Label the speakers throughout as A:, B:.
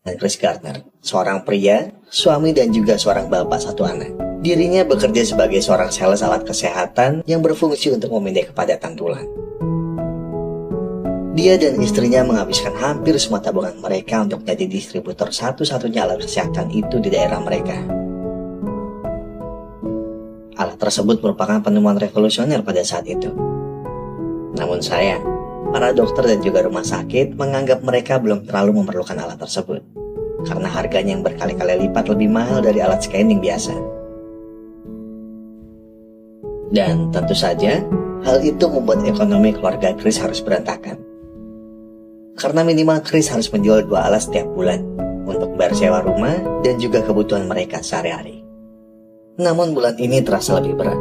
A: dan Chris Gardner, seorang pria, suami dan juga seorang bapak satu anak. Dirinya bekerja sebagai seorang sales alat kesehatan yang berfungsi untuk memindai kepadatan tulang. Dia dan istrinya menghabiskan hampir semua tabungan mereka untuk menjadi distributor satu-satunya alat kesehatan itu di daerah mereka. Alat tersebut merupakan penemuan revolusioner pada saat itu. Namun sayang, para dokter dan juga rumah sakit menganggap mereka belum terlalu memerlukan alat tersebut, karena harganya yang berkali-kali lipat lebih mahal dari alat scanning biasa. Dan tentu saja, hal itu membuat ekonomi keluarga Chris harus berantakan. Karena minimal Chris harus menjual 2 alat setiap bulan untuk bayar sewa rumah dan juga kebutuhan mereka sehari-hari. Namun bulan ini terasa lebih berat,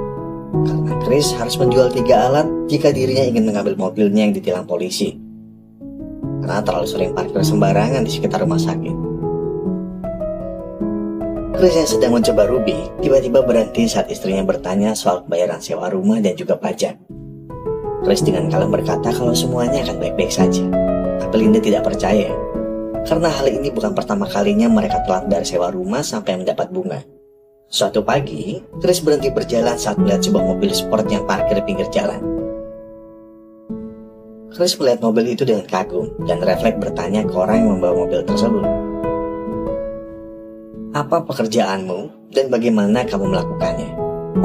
A: karena Chris harus menjual 3 alat jika dirinya ingin mengambil mobilnya yang ditilang polisi, karena terlalu sering parkir sembarangan di sekitar rumah sakit. Chris yang sedang mencoba Ruby tiba-tiba berhenti saat istrinya bertanya soal pembayaran sewa rumah dan juga pajak. Chris dengan kalem berkata kalau semuanya akan baik-baik saja, tapi Linda tidak percaya, karena hal ini bukan pertama kalinya mereka telat bayar sewa rumah sampai mendapat bunga. Suatu pagi, Chris berhenti berjalan saat melihat sebuah mobil sport yang parkir di pinggir jalan. Chris melihat mobil itu dengan kagum dan refleks bertanya ke orang yang membawa mobil tersebut. Apa pekerjaanmu dan bagaimana kamu melakukannya?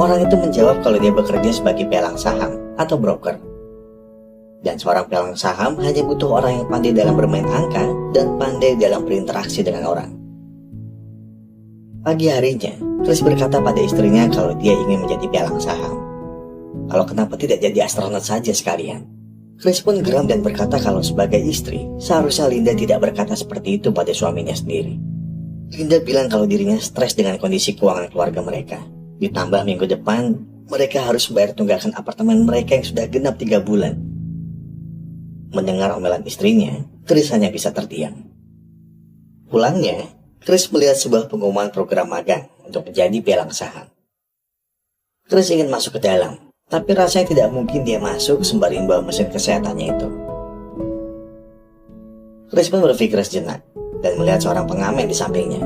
A: Orang itu menjawab kalau dia bekerja sebagai pelang saham atau broker. Dan seorang pelang saham hanya butuh orang yang pandai dalam bermain angka dan pandai dalam berinteraksi dengan orang. Pagi harinya, Chris berkata pada istrinya kalau dia ingin menjadi pelang saham. Kalau kenapa tidak jadi astronot saja sekalian? Chris pun geram dan berkata kalau sebagai istri, seharusnya Linda tidak berkata seperti itu pada suaminya sendiri. Linda bilang kalau dirinya stres dengan kondisi keuangan keluarga mereka. Ditambah minggu depan, mereka harus membayar tunggakan apartemen mereka yang sudah genap 3 bulan. Mendengar omelan istrinya, Chris hanya bisa terdiam. Pulangnya, Chris melihat sebuah pengumuman program magang untuk menjadi pelang saham. Chris ingin masuk ke dalam, tapi rasanya tidak mungkin dia masuk sembari membawa mesin kesehatannya itu. Chris pun berpikir sejenak dan melihat seorang pengamen di sampingnya.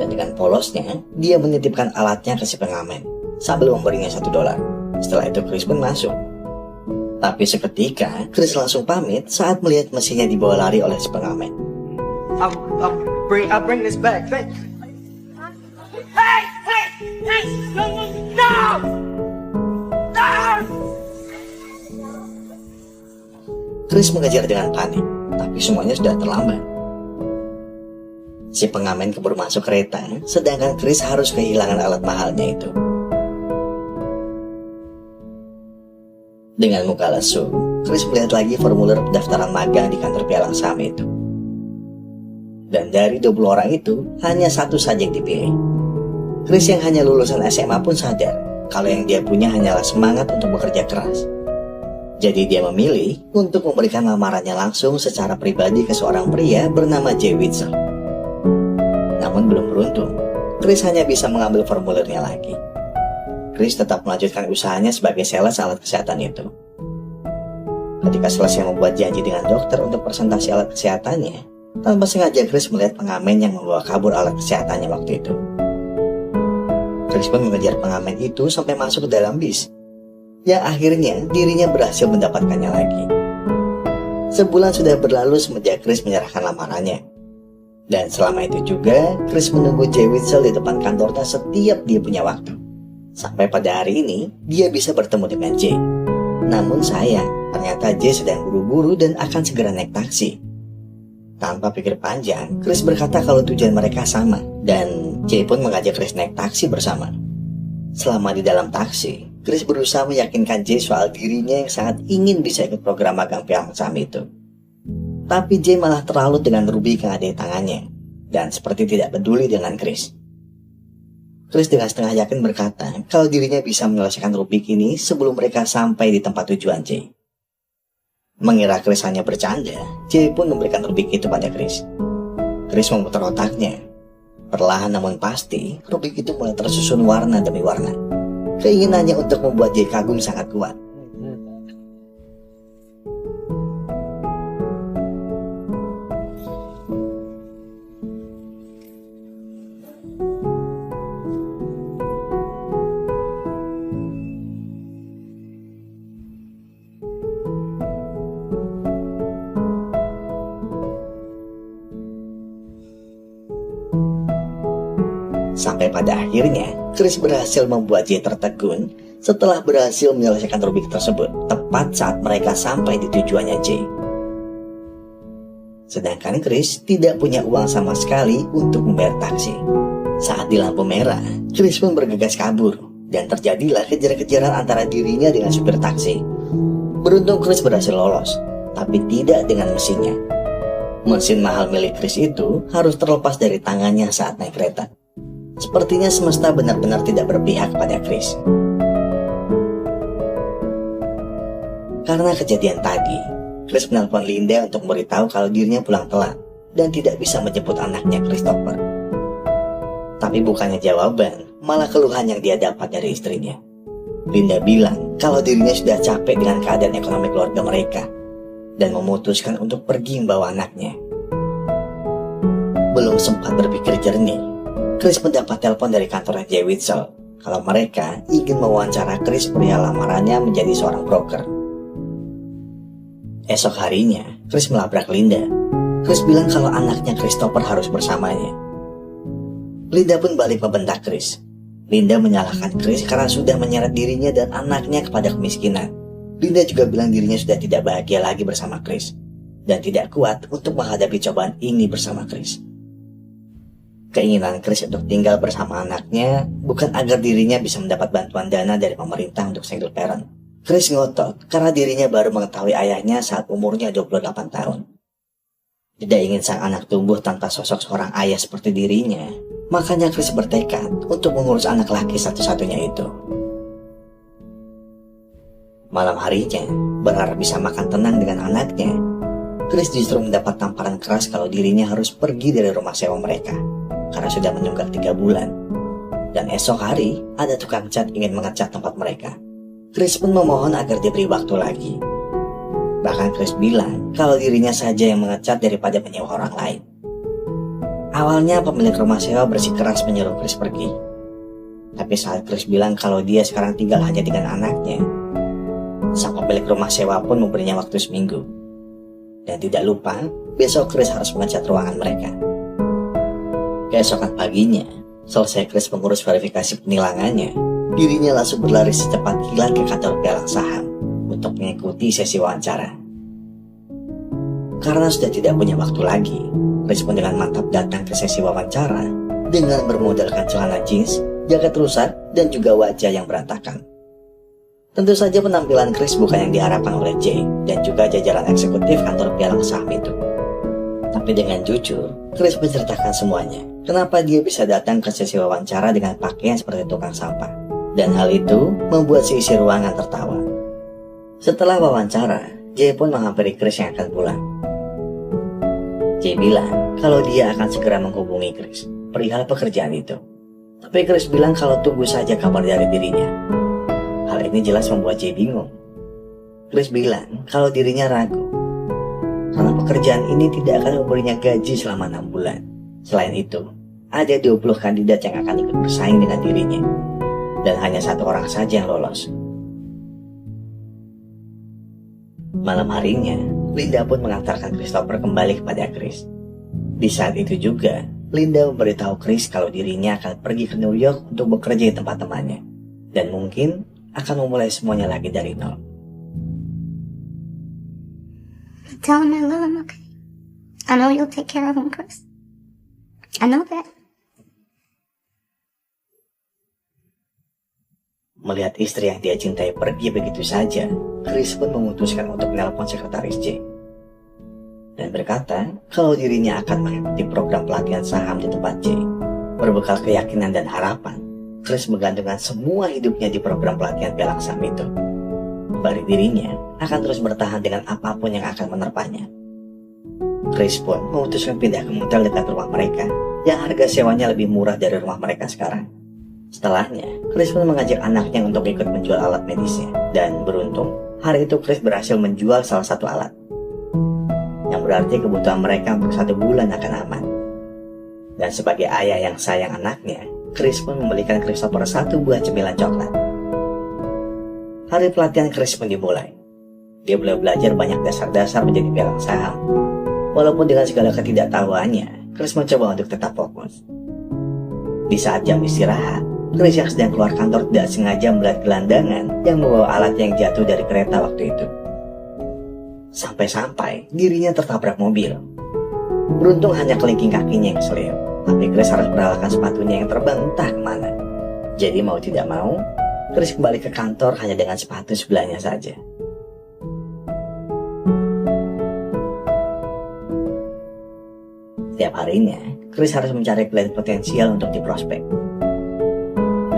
A: Dan dengan polosnya, dia menitipkan alatnya ke si pengamen sambil memberinya $1. Setelah itu Chris pun masuk. Tapi seketika, Chris langsung pamit saat melihat mesinnya dibawa lari oleh si pengamen.
B: I'll bring this back. Thank you. Hey! No!
A: Chris mengejar dengan panik, tapi semuanya sudah terlambat. Si pengamen keburu masuk kereta, sedangkan Chris harus kehilangan alat mahalnya itu. Dengan muka lesu, Chris melihat lagi formulir pendaftaran magang di kantor pialang saham itu. Dan dari 20 orang itu, hanya 1 saja yang dipilih. Chris yang hanya lulusan SMA pun sadar kalau yang dia punya hanyalah semangat untuk bekerja keras. Jadi dia memilih untuk memberikan lamarannya langsung secara pribadi ke seorang pria bernama Jay Witzel. Namun belum beruntung, Chris hanya bisa mengambil formulirnya lagi. Chris tetap melanjutkan usahanya sebagai sales alat kesehatan itu. Ketika selesai membuat janji dengan dokter untuk presentasi alat kesehatannya, tanpa sengaja Chris melihat pengamen yang membawa kabur alat kesehatannya waktu itu. Chris pun mengejar pengamen itu sampai masuk ke dalam bis. Ya akhirnya dirinya berhasil mendapatkannya lagi. Sebulan sudah berlalu semenjak Chris menyerahkan lamarannya. Dan selama itu juga Chris menunggu Jay Witzel di depan kantornya setiap dia punya waktu. Sampai pada hari ini dia bisa bertemu dengan Jay. Namun sayang, ternyata Jay sedang buru-buru dan akan segera naik taksi. Tanpa pikir panjang, Chris berkata kalau tujuan mereka sama, dan Jay pun mengajak Chris naik taksi bersama. Selama di dalam taksi, Chris berusaha meyakinkan Jay soal dirinya yang sangat ingin bisa ikut program magang pelang saham itu. Tapi Jay malah terlalu dengan Ruby yang ada di tangannya, dan seperti tidak peduli dengan Chris. Chris dengan setengah yakin berkata kalau dirinya bisa menyelesaikan Rubik ini sebelum mereka sampai di tempat tujuan Jay. Mengira Chris hanya bercanda, Jay pun memberikan Rubik itu pada Chris. Chris memutar otaknya. Perlahan namun pasti, Rubik itu mulai tersusun warna demi warna. Keinginannya untuk membuat Jay kagum sangat kuat. Sampai pada akhirnya, Chris berhasil membuat Jay tertegun setelah berhasil menyelesaikan rubik tersebut tepat saat mereka sampai di tujuannya Jay. Sedangkan Chris tidak punya uang sama sekali untuk membayar taksi. Saat di lampu merah, Chris pun bergegas kabur dan terjadilah kejar-kejaran antara dirinya dengan supir taksi. Beruntung Chris berhasil lolos, tapi tidak dengan mesinnya. Mesin mahal milik Chris itu harus terlepas dari tangannya saat naik kereta. Sepertinya semesta benar-benar tidak berpihak pada Chris. Karena kejadian tadi, Chris menelpon Linda untuk memberitahu kalau dirinya pulang telat dan tidak bisa menjemput anaknya Christopher. Tapi bukannya jawaban, malah keluhan yang dia dapat dari istrinya. Linda bilang kalau dirinya sudah capek dengan keadaan ekonomi keluarga mereka dan memutuskan untuk pergi membawa anaknya. Belum sempat berpikir jernih, Chris mendapat telepon dari kantornya Jay Witzel kalau mereka ingin mewawancara Chris perihal lamarannya menjadi seorang broker. Esok harinya, Chris melabrak Linda. Chris bilang kalau anaknya Christopher harus bersamanya. Linda pun balik membentak Chris. Linda menyalahkan Chris karena sudah menyeret dirinya dan anaknya kepada kemiskinan. Linda juga bilang dirinya sudah tidak bahagia lagi bersama Chris dan tidak kuat untuk menghadapi cobaan ini bersama Chris. Keinginan Chris untuk tinggal bersama anaknya bukan agar dirinya bisa mendapat bantuan dana dari pemerintah untuk single parent. Chris ngotot karena dirinya baru mengetahui ayahnya saat umurnya 28 tahun. Tidak ingin sang anak tumbuh tanpa sosok seorang ayah seperti dirinya, makanya Chris bertekad untuk mengurus anak laki satu-satunya itu. Malam harinya, berharap bisa makan tenang dengan anaknya, Chris justru mendapat tamparan keras kalau dirinya harus pergi dari rumah sewa mereka karena sudah menunggak 3 bulan. Dan esok hari, ada tukang cat ingin mengecat tempat mereka. Chris pun memohon agar diberi waktu lagi. Bahkan Chris bilang kalau dirinya saja yang mengecat daripada menyewa orang lain. Awalnya pemilik rumah sewa bersikeras menyuruh Chris pergi. Tapi saat Chris bilang kalau dia sekarang tinggal hanya dengan anaknya, sang pemilik rumah sewa pun memberinya waktu seminggu. Dan tidak lupa, besok Chris harus mengecat ruangan mereka. Keesokan paginya, selesai Chris mengurus verifikasi penilangannya, dirinya langsung berlari secepat kilat ke kantor pialang saham untuk mengikuti sesi wawancara. Karena sudah tidak punya waktu lagi, Chris pun dengan mantap datang ke sesi wawancara dengan bermodalkan celana jeans, jaket rusak, dan juga wajah yang berantakan. Tentu saja penampilan Chris bukan yang diharapkan oleh Jay dan juga jajaran eksekutif kantor pialang saham itu. Tapi dengan jujur, Chris menceritakan semuanya. Kenapa dia bisa datang ke sesi wawancara dengan pakaian seperti tukang sampah. Dan hal itu membuat seisi ruangan tertawa. Setelah wawancara, Jay pun menghampiri Chris yang akan pulang. Jay bilang kalau dia akan segera menghubungi Chris perihal pekerjaan itu. Tapi Chris bilang kalau tunggu saja kabar dari dirinya. Hal ini jelas membuat Jay bingung. Chris bilang kalau dirinya ragu karena pekerjaan ini tidak akan memberinya gaji selama 6 bulan. Selain itu, ada 20 kandidat yang akan ikut bersaing dengan dirinya. Dan hanya 1 orang saja yang lolos. Malam harinya, Linda pun mengantarkan Christopher kembali kepada Chris. Di saat itu juga, Linda memberitahu Chris kalau dirinya akan pergi ke New York untuk bekerja di tempat temannya. Dan mungkin akan memulai semuanya lagi dari nol.
C: Tell him I love him, okay? I know you'll take care of him, Chris. I know that.
A: Melihat istri yang dia cintai pergi begitu saja, Chris pun memutuskan untuk menelpon sekretaris Jay dan berkata kalau dirinya akan mengikuti program pelatihan saham di tempat Jay. Berbekal keyakinan dan harapan, Chris menggantungkan semua hidupnya di program pelatihan pialang saham itu. Bari dirinya akan terus bertahan dengan apapun yang akan menerpanya. Chris pun memutuskan pindah ke motel dekat rumah mereka yang harga sewanya lebih murah dari rumah mereka sekarang. Setelahnya, Chris pun mengajak anaknya untuk ikut menjual alat medisnya. Dan beruntung, hari itu Chris berhasil menjual salah satu alat. Yang berarti kebutuhan mereka untuk 1 bulan akan aman. Dan sebagai ayah yang sayang anaknya, Chris pun membelikan Christopher 1 buah cemilan coklat. Hari pelatihan Chris pun dimulai. Dia mulai belajar banyak dasar-dasar menjadi pialang saham. Walaupun dengan segala ketidaktahuannya, Chris mencoba untuk tetap fokus. Di saat jam istirahat, Chris yang sedang keluar kantor tidak sengaja melihat gelandangan yang membawa alat yang jatuh dari kereta waktu itu. Sampai-sampai dirinya tertabrak mobil. Beruntung hanya kelingking kakinya yang keselio, tapi Chris harus merelakan sepatunya yang terbang entah kemana. Jadi mau tidak mau, Chris kembali ke kantor hanya dengan sepatu sebelahnya saja. Setiap harinya, Chris harus mencari klien potensial untuk diprospek.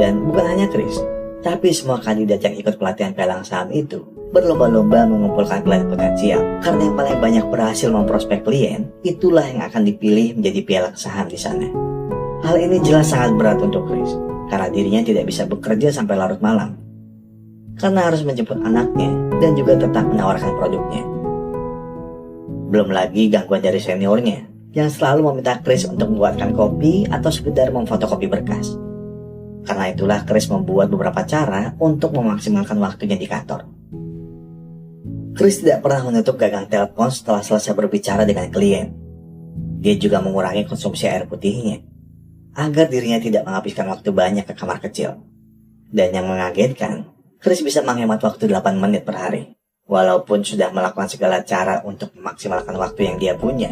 A: Dan bukan hanya Chris, tapi semua kandidat yang ikut pelatihan pelang saham itu berlomba-lomba mengumpulkan klien potensial. Karena yang paling banyak berhasil memprospek klien, itulah yang akan dipilih menjadi pelang saham di sana. Hal ini jelas sangat berat untuk Chris, karena dirinya tidak bisa bekerja sampai larut malam. Karena harus menjemput anaknya dan juga tetap menawarkan produknya. Belum lagi gangguan dari seniornya, yang selalu meminta Chris untuk membuatkan kopi atau sekedar memfotokopi berkas. Karena itulah Chris membuat beberapa cara untuk memaksimalkan waktunya di kantor. Chris tidak pernah menutup gagang telepon setelah selesai berbicara dengan klien. Dia juga mengurangi konsumsi air putihnya, agar dirinya tidak menghabiskan waktu banyak ke kamar kecil. Dan yang mengagetkan, Chris bisa menghemat waktu 8 menit per hari. Walaupun sudah melakukan segala cara untuk memaksimalkan waktu yang dia punya,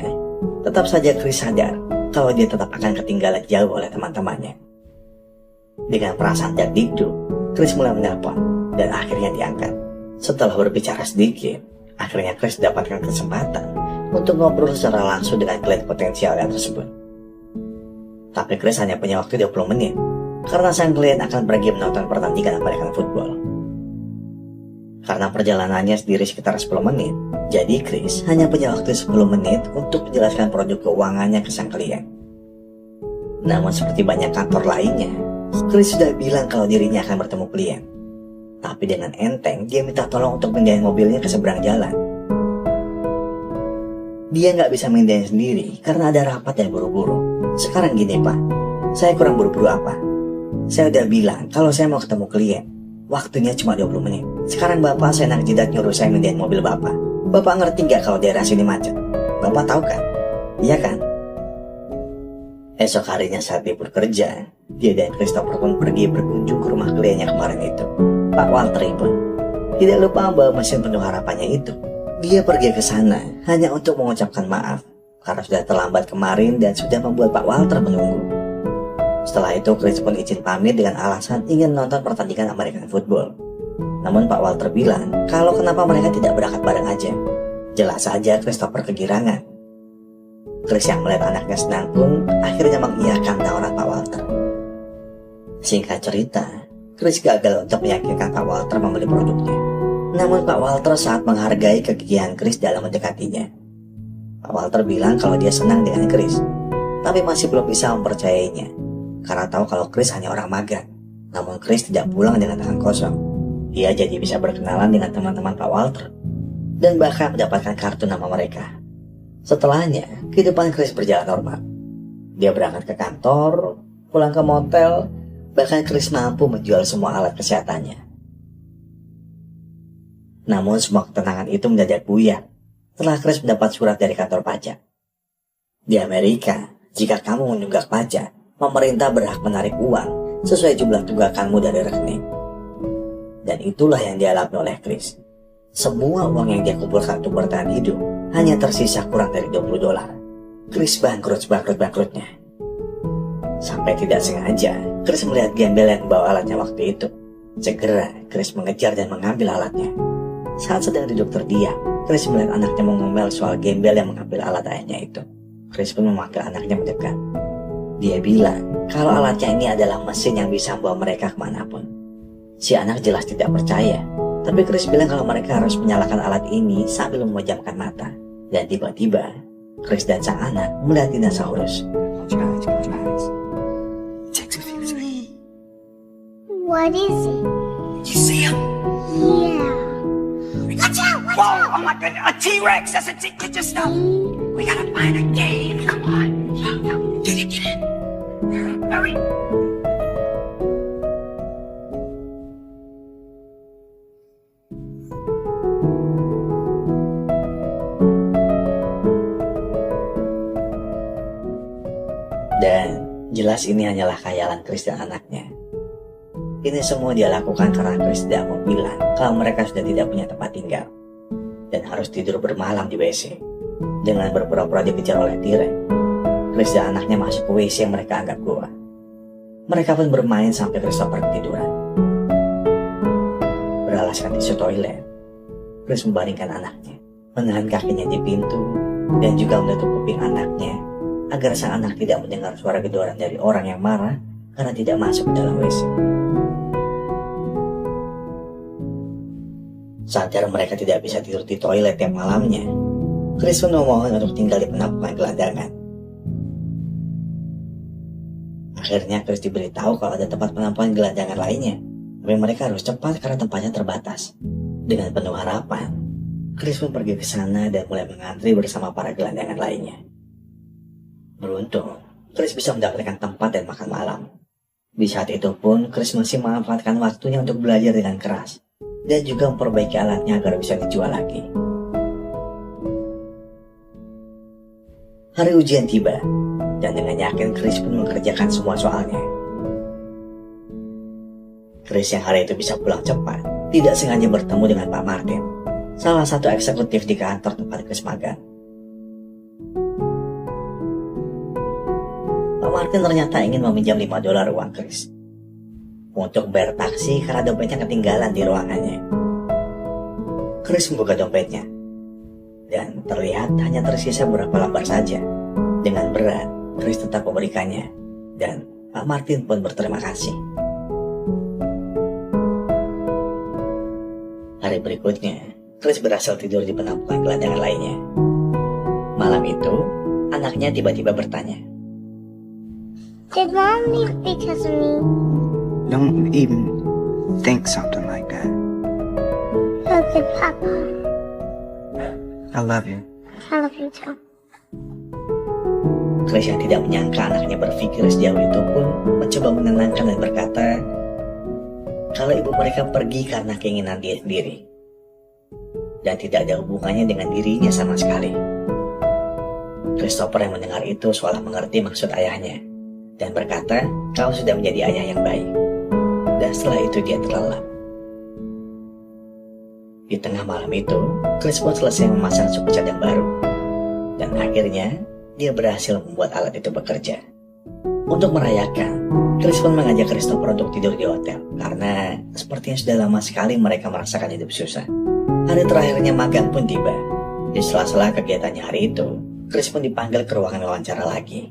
A: tetap saja Chris sadar kalau dia tetap akan ketinggalan jauh oleh teman-temannya. Dengan perasaan dikduk, Chris mulai menelpon dan akhirnya diangkat. Setelah berbicara sedikit, akhirnya Chris dapatkan kesempatan untuk ngobrol secara langsung dengan klien potensialnya tersebut. Tapi Chris hanya punya waktu 20 menit, karena sang klien akan pergi menonton pertandingan American Football. Karena perjalanannya sendiri sekitar 10 menit, jadi Chris hanya punya waktu 10 menit untuk menjelaskan produk keuangannya ke sang klien. Namun seperti banyak kantor lainnya, Chris sudah bilang kalau dirinya akan bertemu klien. Tapi dengan enteng, dia minta tolong untuk pindahin mobilnya ke seberang jalan. Dia nggak bisa mindahin sendiri karena ada rapat yang buru-buru. Sekarang gini Pak, saya kurang buru-buru apa? Saya udah bilang kalau saya mau ketemu klien, waktunya cuma 20 menit. Sekarang Bapak seenak jidat nyuruh saya mindahin mobil Bapak. Bapak ngerti nggak kalau daerah sini macet? Bapak tahu kan? Iya kan? Esok harinya saat libur kerja, dia dan Christopher pun pergi berkunjung ke rumah kliennya kemarin itu, Pak Walter pun. Tidak lupa membawa mesin penuh harapannya itu. Dia pergi ke sana hanya untuk mengucapkan maaf karena sudah terlambat kemarin dan sudah membuat Pak Walter menunggu. Setelah itu Chris pun izin pamit dengan alasan ingin nonton pertandingan American Football. Namun Pak Walter bilang kalau kenapa mereka tidak berangkat bareng aja. Jelas saja Christopher kegirangan. Chris yang melihat anaknya senang pun akhirnya mengiyakan tawaran Pak Walter. Singkat cerita, Chris gagal untuk meyakinkan Pak Walter membeli produknya. Namun Pak Walter sangat menghargai kegigihan Chris dalam mendekatinya. Pak Walter bilang kalau dia senang dengan Chris, tapi masih belum bisa mempercayainya karena tahu kalau Chris hanya orang magang. Namun Chris tidak pulang dengan tangan kosong. Dia jadi bisa berkenalan dengan teman-teman Pak Walter dan bahkan mendapatkan kartu nama mereka. Setelahnya, kehidupan Chris berjalan normal. Dia berangkat ke kantor, pulang ke motel, bahkan Chris mampu menjual semua alat kesehatannya. Namun semua ketenangan itu mendadak buyar setelah Chris mendapat surat dari kantor pajak. Di Amerika, jika kamu menunggak pajak, pemerintah berhak menarik uang sesuai jumlah tunggakanmu dari rekening. Dan itulah yang dialami oleh Chris. Semua uang yang dia kumpulkan untuk bertahan hidup hanya tersisa kurang dari $20. Chris bangkrutnya. Sampai tidak sengaja, Chris melihat gembel yang membawa alatnya waktu itu. Segera, Chris mengejar dan mengambil alatnya. Saat sedang duduk terdiam, Chris melihat anaknya mengomel soal gembel yang mengambil alat ayahnya itu. Chris pun memanggil anaknya mendekat. Dia bilang kalau alatnya ini adalah mesin yang bisa membawa mereka kemanapun. Si anak jelas tidak percaya, tapi Chris bilang kalau mereka harus menyalakan alat ini sambil memejamkan mata. Dan tiba-tiba, Chris dan sang anak melihat dinosaurus.
C: What is it?
B: You see him?
C: Yeah. Watch out! Watch
B: Whoa!
C: out!
B: Oh my goodness! A T-Rex! That's a T. Just stop. We gotta find a cave. Come on. Get it. Hurry.
A: Dan Jelas ini hanyalah khayalan Chris dan anaknya. Ini semua dia lakukan karena Chris tidak mau bilang kalau mereka sudah tidak punya tempat tinggal dan harus tidur bermalam di WC. Dengan berpura-pura dikejar oleh T-Rex, Chris dan anaknya masuk ke WC yang mereka anggap goa. Mereka pun bermain sampai Christopher ketiduran. Beralaskan tisu toilet, Chris membaringkan anaknya, menahan kakinya di pintu, dan juga menutup kuping anaknya agar sang anak tidak mendengar suara gedoran dari orang yang marah karena tidak masuk ke dalam WC. Sadar mereka tidak bisa tidur di toilet tiap malamnya, Chris pun memohon untuk tinggal di penampungan gelandangan. Akhirnya Chris diberitahu kalau ada tempat penampungan gelandangan lainnya, tapi mereka harus cepat karena tempatnya terbatas. Dengan penuh harapan, Chris pun pergi ke sana dan mulai mengantri bersama para gelandangan lainnya. Beruntung, Chris bisa mendapatkan tempat dan makan malam. Di saat itu pun, Chris masih memanfaatkan waktunya untuk belajar dengan keras dan juga memperbaiki alatnya agar bisa dijual lagi. Hari ujian tiba, dan dengan yakin Chris pun mengerjakan semua soalnya. Chris yang hari itu bisa pulang cepat, tidak sengaja bertemu dengan Pak Martin, salah satu eksekutif di kantor tempat Chris magang. Pak Martin ternyata ingin meminjam $5 uang Chris untuk bayar taksi karena dompetnya ketinggalan di ruangannya. Chris membuka dompetnya dan terlihat hanya tersisa beberapa lembar saja. Dengan berat, Chris tetap memberikannya dan Pak Martin pun berterima kasih. Hari berikutnya, Chris berhasil tidur di penampungan gelandangan lainnya. Malam itu, anaknya tiba-tiba bertanya,
C: Did Mom leave because of me?
D: Don't even think something like that.
C: So did Papa.
D: I love you.
C: I love you too.
A: Chris yang tidak menyangka anaknya berpikir sejauh itu pun mencoba menenangkan dan berkata kalau ibu mereka pergi karena keinginan dia sendiri dan tidak ada hubungannya dengan dirinya sama sekali. Christopher yang mendengar itu seolah mengerti maksud ayahnya dan berkata kau sudah menjadi ayah yang baik. Dan setelah itu dia terlelap. Di tengah malam itu, Chris pun selesai memasang suku cadang baru dan akhirnya dia berhasil membuat alat itu bekerja. Untuk merayakan, Chris pun mengajak Christopher untuk tidur di hotel karena sepertinya sudah lama sekali mereka merasakan hidup susah. Hari terakhirnya magang pun tiba. Di sela-sela kegiatannya hari itu, Chris pun dipanggil ke ruangan wawancara lagi.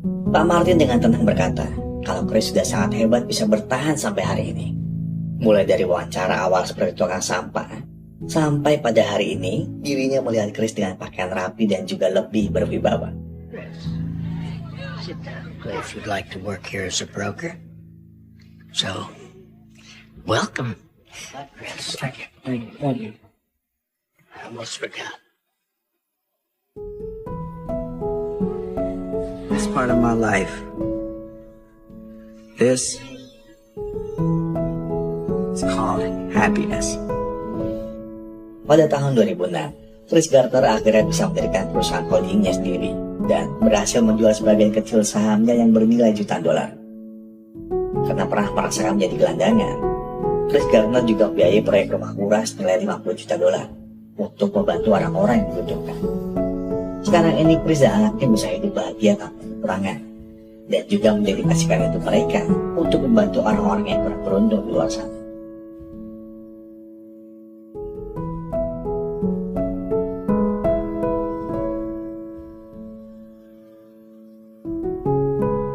A: Pak Martin dengan tenang berkata kalau Chris sudah sangat hebat bisa bertahan sampai hari ini. Mulai dari wawancara awal seperti tukang sampah, sampai pada hari ini dirinya melihat Chris dengan pakaian rapi dan juga lebih berwibawa.
B: If you'd like to work here as a broker. So, welcome. Yes, thank you. Thank you. I almost forgot.
D: This part of my life. This is called happiness.
A: Pada tahun 2006, Chris Gardner akhirnya bisa mendirikan perusahaan holdingnya sendiri dan berhasil menjual sebagian kecil sahamnya yang bernilai jutaan dolar. Karena pernah merasakan menjadi gelandangan, Chris Gardner juga membiayai proyek rumah murah senilai $50 juta untuk membantu orang-orang yang membutuhkan. Sekarang ini Chris dan anaknya bisa hidup bahagia tanpa kekurangan dan juga mendedikasikan itu mereka untuk membantu orang-orang yang kurang beruntung di luar sana.